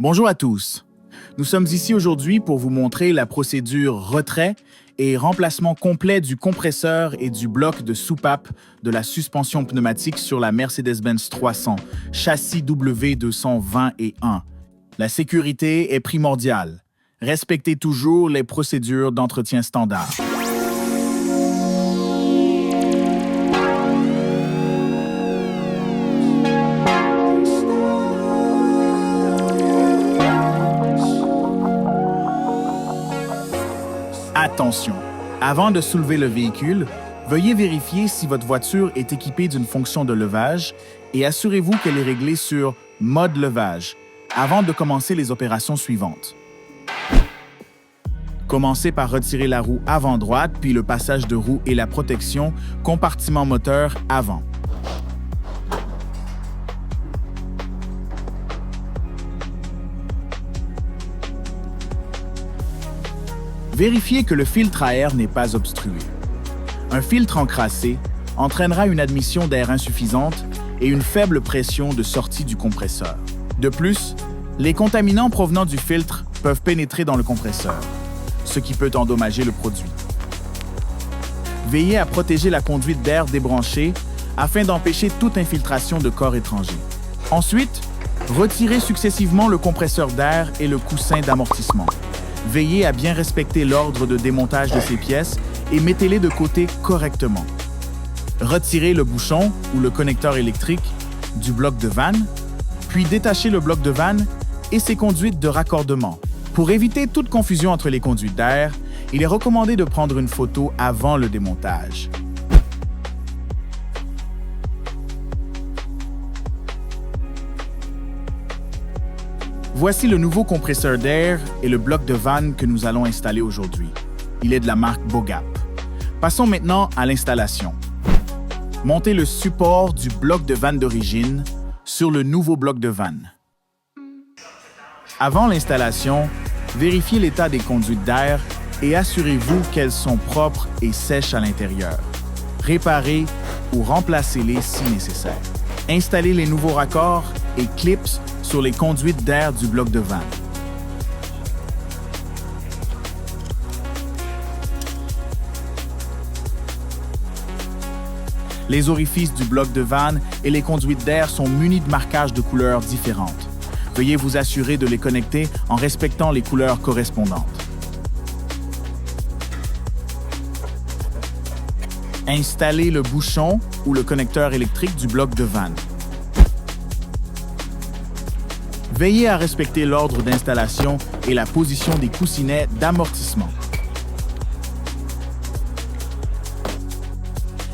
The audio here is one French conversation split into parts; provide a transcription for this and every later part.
Bonjour à tous. Nous sommes ici aujourd'hui pour vous montrer la procédure retrait et remplacement complet du compresseur et du bloc de soupape de la suspension pneumatique sur la Mercedes-Benz 300, châssis W221. La sécurité est primordiale. Respectez toujours les procédures d'entretien standard. Attention! Avant de soulever le véhicule, veuillez vérifier si votre voiture est équipée d'une fonction de levage et assurez-vous qu'elle est réglée sur « Mode levage » avant de commencer les opérations suivantes. Commencez par retirer la roue avant droite, puis le passage de roue et la protection compartiment moteur avant. Vérifiez que le filtre à air n'est pas obstrué. Un filtre encrassé entraînera une admission d'air insuffisante et une faible pression de sortie du compresseur. De plus, les contaminants provenant du filtre peuvent pénétrer dans le compresseur, ce qui peut endommager le produit. Veillez à protéger la conduite d'air débranchée afin d'empêcher toute infiltration de corps étrangers. Ensuite, retirez successivement le compresseur d'air et le coussin d'amortissement. Veillez à bien respecter l'ordre de démontage de ces pièces et mettez-les de côté correctement. Retirez le bouchon ou le connecteur électrique du bloc de vanne, puis détachez le bloc de vanne et ses conduites de raccordement. Pour éviter toute confusion entre les conduites d'air, il est recommandé de prendre une photo avant le démontage. Voici le nouveau compresseur d'air et le bloc de vanne que nous allons installer aujourd'hui. Il est de la marque Bogap. Passons maintenant à l'installation. Montez le support du bloc de vanne d'origine sur le nouveau bloc de vanne. Avant l'installation, vérifiez l'état des conduites d'air et assurez-vous qu'elles sont propres et sèches à l'intérieur. Réparez ou remplacez-les si nécessaire. Installez les nouveaux raccords et clips sur les conduites d'air du bloc de vanne. Les orifices du bloc de vanne et les conduites d'air sont munis de marquages de couleurs différentes. Veuillez vous assurer de les connecter en respectant les couleurs correspondantes. Installez le bouchon ou le connecteur électrique du bloc de vanne. Veillez à respecter l'ordre d'installation et la position des coussinets d'amortissement.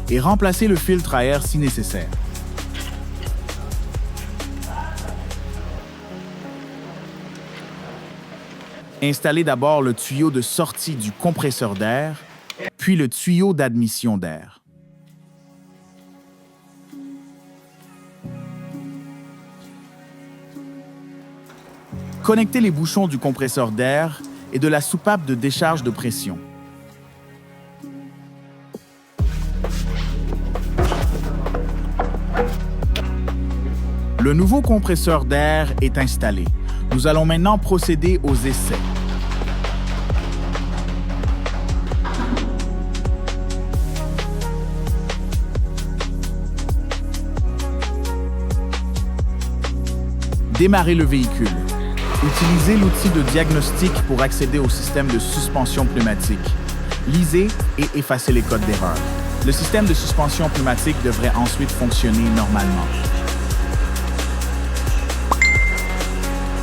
Et remplacez le filtre à air si nécessaire. Installez d'abord le tuyau de sortie du compresseur d'air, puis le tuyau d'admission d'air. Connectez les bouchons du compresseur d'air et de la soupape de décharge de pression. Le nouveau compresseur d'air est installé. Nous allons maintenant procéder aux essais. Démarrez le véhicule. Utilisez l'outil de diagnostic pour accéder au système de suspension pneumatique. Lisez et effacez les codes d'erreur. Le système de suspension pneumatique devrait ensuite fonctionner normalement.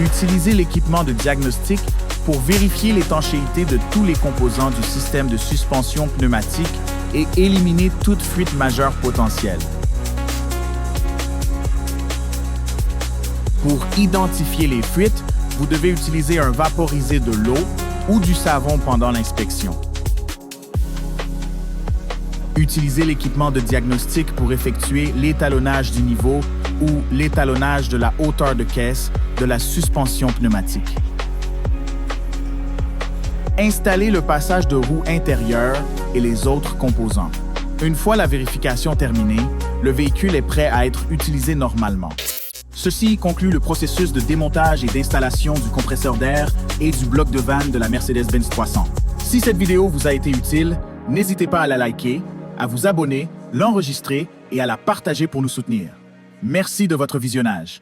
Utilisez l'équipement de diagnostic pour vérifier l'étanchéité de tous les composants du système de suspension pneumatique et éliminer toute fuite majeure potentielle. Pour identifier les fuites, vous devez utiliser un vaporisé de l'eau ou du savon pendant l'inspection. Utilisez l'équipement de diagnostic pour effectuer l'étalonnage du niveau ou l'étalonnage de la hauteur de caisse de la suspension pneumatique. Installez le passage de roue intérieur et les autres composants. Une fois la vérification terminée, le véhicule est prêt à être utilisé normalement. Ceci conclut le processus de démontage et d'installation du compresseur d'air et du bloc de vanne de la Mercedes-Benz 300. Si cette vidéo vous a été utile, n'hésitez pas à la liker, à vous abonner, l'enregistrer et à la partager pour nous soutenir. Merci de votre visionnage.